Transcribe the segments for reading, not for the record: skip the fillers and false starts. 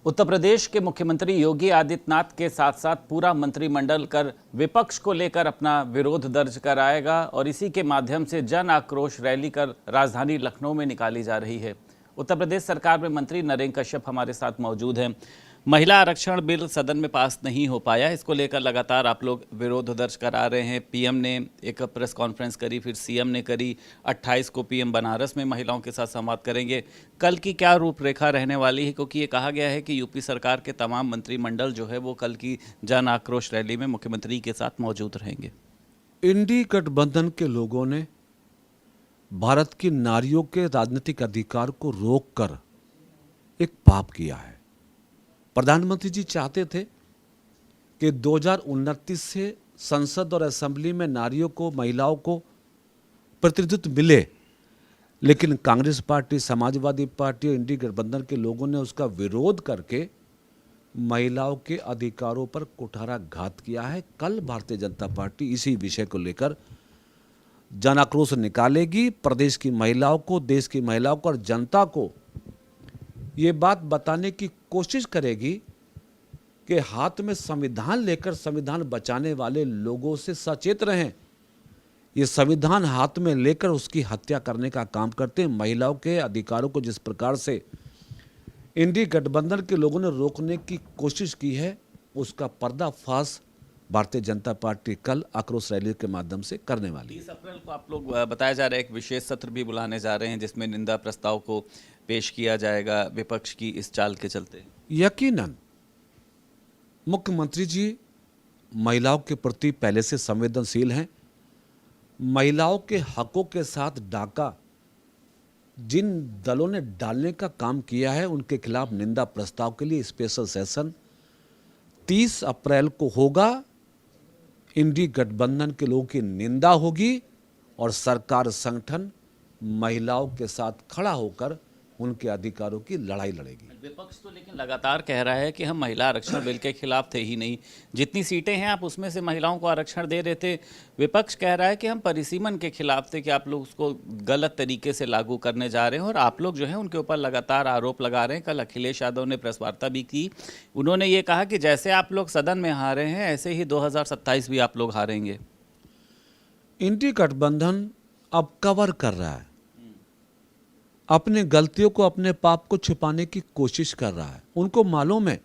उत्तर प्रदेश के मुख्यमंत्री योगी आदित्यनाथ के साथ साथ पूरा मंत्रिमंडल कर विपक्ष को लेकर अपना विरोध दर्ज कराएगा और इसी के माध्यम से जन आक्रोश रैली कर राजधानी लखनऊ में निकाली जा रही है। उत्तर प्रदेश सरकार में मंत्री नरेंद्र कश्यप हमारे साथ मौजूद हैं। महिला आरक्षण बिल सदन में पास नहीं हो पाया, इसको लेकर लगातार आप लोग विरोध दर्ज करा रहे हैं। पीएम ने एक प्रेस कॉन्फ्रेंस करी, फिर सीएम ने करी। 28 को पीएम बनारस में महिलाओं के साथ संवाद करेंगे। कल की क्या रूपरेखा रहने वाली है, क्योंकि ये कहा गया है कि यूपी सरकार के तमाम मंत्रिमंडल जो है वो कल की जन आक्रोश रैली में मुख्यमंत्री के साथ मौजूद रहेंगे। इंडी गठबंधन के लोगों ने भारत की नारियों के राजनीतिक अधिकार को रोककर एक पाप किया है। प्रधानमंत्री जी चाहते थे कि 2029 से संसद और असेंबली में नारियों को, महिलाओं को प्रतिनिधित्व मिले, लेकिन कांग्रेस पार्टी, समाजवादी पार्टी और इंडी गठबंधन के लोगों ने उसका विरोध करके महिलाओं के अधिकारों पर कुठाराघात किया है। कल भारतीय जनता पार्टी इसी विषय को लेकर जन आक्रोश निकालेगी। प्रदेश की महिलाओं को, देश की महिलाओं को और जनता को ये बात बताने की कोशिश करेगी कि हाथ में संविधान लेकर संविधान बचाने वाले लोगों से सचेत रहें। ये संविधान हाथ में लेकर उसकी हत्या करने का काम करते हैं। महिलाओं के अधिकारों को जिस प्रकार से इंडी गठबंधन के लोगों ने रोकने की कोशिश की है, उसका पर्दाफाश भारतीय जनता पार्टी कल आक्रोश रैली के माध्यम से करने वाली है। 30 अप्रैल को आप लोग बताया जा रहा है एक विशेष सत्र भी बुलाने जा रहे हैं, जिसमें निंदा प्रस्ताव को पेश किया जाएगा विपक्ष की इस चाल के चलते। यकीनन मुख्यमंत्री जी महिलाओं के प्रति पहले से संवेदनशील हैं। महिलाओं के हकों के साथ डाका जिन दलों ने डालने का काम किया है, उनके खिलाफ निंदा प्रस्ताव के लिए स्पेशल सेशन 30 अप्रैल को होगा। इंडी गठबंधन के लोगों की निंदा होगी और सरकार संगठन महिलाओं के साथ खड़ा होकर उनके अधिकारों की लड़ाई लड़ेगी। विपक्ष तो लेकिन लगातार कह रहा है कि हम महिला आरक्षण बिल के खिलाफ थे ही नहीं, जितनी सीटें हैं आप उसमें से महिलाओं को आरक्षण दे रहे थे। विपक्ष कह रहा है कि हम परिसीमन के खिलाफ थे, कि आप लोग उसको गलत तरीके से लागू करने जा रहे हैं और आप लोग जो है उनके ऊपर लगातार आरोप लगा रहे हैं। कल अखिलेश यादव ने प्रेस वार्ता भी की। उन्होंने ये कहा कि जैसे आप लोग सदन में हारे हैं, ऐसे ही 2027 भी आप लोग हारेंगे। इंडी गठबंधन अब कवर कर रहा है, अपनी गलतियों को, अपने पाप को छिपाने की कोशिश कर रहा है। उनको मालूम है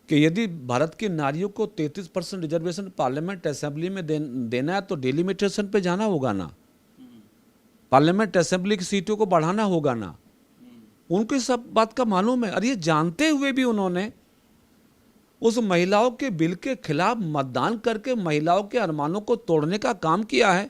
कि यदि भारत की नारियों को 33% रिजर्वेशन पार्लियामेंट असेंबली में देना है तो डिलिमिटेशन पे जाना होगा ना, पार्लियामेंट असेंबली की सीटों को बढ़ाना होगा ना। उनको इस सब बात का मालूम है और ये जानते हुए भी उन्होंने उस महिलाओं के बिल के खिलाफ मतदान करके महिलाओं के अरमानों को तोड़ने का काम किया है।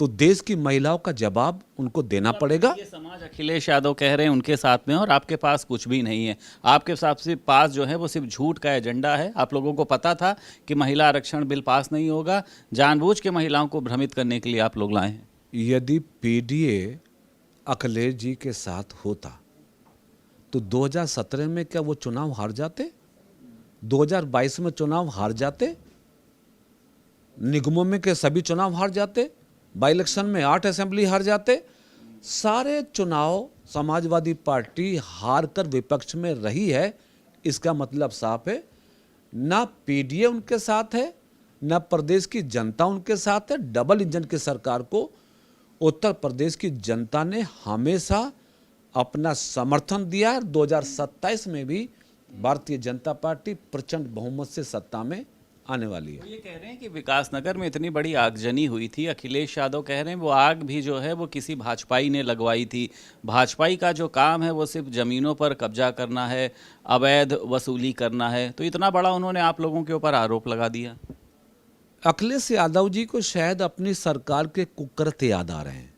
तो देश की महिलाओं का जवाब उनको देना पड़ेगा। ये समाज अखिलेश यादव कह रहे हैं उनके साथ में, और आपके पास कुछ भी नहीं है। आपके पास जो है वो सिर्फ झूठ का एजेंडा है। आप लोगों को पता था कि महिला आरक्षण बिल पास नहीं होगा, जानबूझ के महिलाओं को भ्रमित करने के लिए आप लोग लाए हैं। यदि पीडीए अखिलेश जी के साथ होता तो 2017 में क्या वो चुनाव हार जाते? 2022 में चुनाव हार जाते? निगमों में के सभी चुनाव हार जाते? बाई इलेक्शन में 8 असेंबली हार जाते? सारे चुनाव समाजवादी पार्टी हार कर विपक्ष में रही है। इसका मतलब साफ है, ना पीडीए उनके साथ है, ना प्रदेश की जनता उनके साथ है। डबल इंजन की सरकार को उत्तर प्रदेश की जनता ने हमेशा अपना समर्थन दिया है। 2027 में भी भारतीय जनता पार्टी प्रचंड बहुमत से सत्ता में आने वाली है। ये कह रहे हैं कि विकासनगर में इतनी बड़ी आगजनी हुई थी। अखिलेश यादव कह रहे हैं वो आग भी जो है वो किसी भाजपाई ने लगवाई थी। भाजपाई का जो काम है वो सिर्फ ज़मीनों पर कब्जा करना है, अवैध वसूली करना है। तो इतना बड़ा उन्होंने आप लोगों के ऊपर आरोप लगा दिया। अखिलेश यादव जी को शायद अपनी सरकार के कुकृत्य याद आ रहे हैं।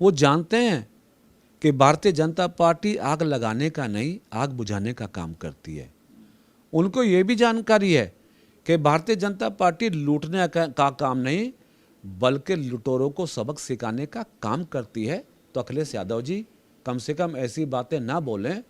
वो जानते हैं कि भारतीय जनता पार्टी आग लगाने का नहीं, आग बुझाने का काम करती है। उनको ये भी जानकारी है कि भारतीय जनता पार्टी लूटने का काम नहीं, बल्कि लुटेरों को सबक सिखाने का काम करती है। तो अखिलेश यादव जी कम से कम ऐसी बातें ना बोलें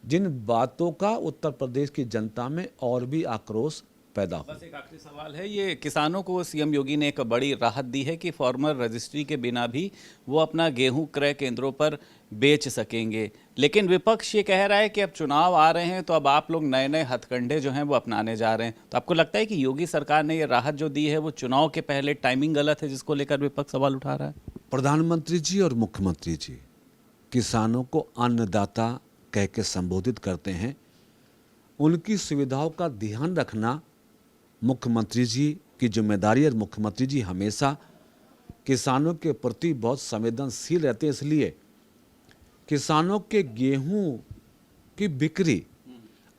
जिन बातों का उत्तर प्रदेश की जनता में और भी आक्रोश पैदा हो। बस एक आखिरी सवाल है, ये किसानों को सीएम योगी ने एक बड़ी राहत दी है कि फार्मर रजिस्ट्री के बिना भी वो अपना गेहूं क्रय केंद्रों पर बेच सकेंगे। लेकिन विपक्ष ये कह रहा है कि अब चुनाव आ रहे हैं तो अब आप लोग नए नए हथकंडे जो हैं वो अपनाने जा रहे हैं। तो आपको लगता है कि योगी सरकार ने ये राहत जो दी है वो चुनाव के पहले टाइमिंग गलत है, जिसको लेकर विपक्ष सवाल उठा रहा है? प्रधानमंत्री जी और मुख्यमंत्री जी किसानों को अन्नदाता कह के संबोधित करते हैं। उनकी सुविधाओं का ध्यान रखना मुख्यमंत्री जी की जिम्मेदारी है। मुख्यमंत्री जी हमेशा किसानों के प्रति बहुत संवेदनशील रहते हैं, इसलिए किसानों के गेहूं की बिक्री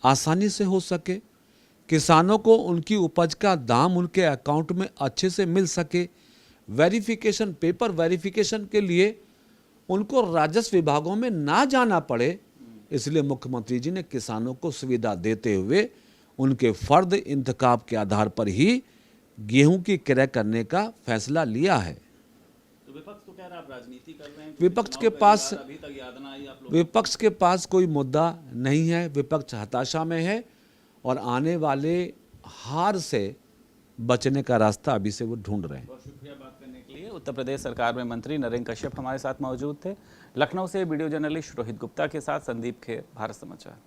आसानी से हो सके, किसानों को उनकी उपज का दाम उनके अकाउंट में अच्छे से मिल सके, वेरिफिकेशन, पेपर वेरिफिकेशन के लिए उनको राजस्व विभागों में ना जाना पड़े, इसलिए मुख्यमंत्री जी ने किसानों को सुविधा देते हुए उनके फर्द इंतखाब के आधार पर ही गेहूं की क्रय करने का फैसला लिया है। तो विपक्ष तो कह रहा है आप राजनीति कर रहे हैं। विपक्ष के पास अभी तक याद ना आई आप लोग। विपक्ष के पास कोई मुद्दा नहीं है। विपक्ष हताशा में है और आने वाले हार से बचने का रास्ता अभी से वो ढूंढ रहे हैं। बहुत शुक्रिया बात करने के लिए। उत्तर प्रदेश सरकार में मंत्री नरेंद्र कश्यप हमारे साथ मौजूद थे। लखनऊ से वीडियो जर्नलिस्ट रोहित गुप्ता के साथ संदीप खेर, भारत समाचार।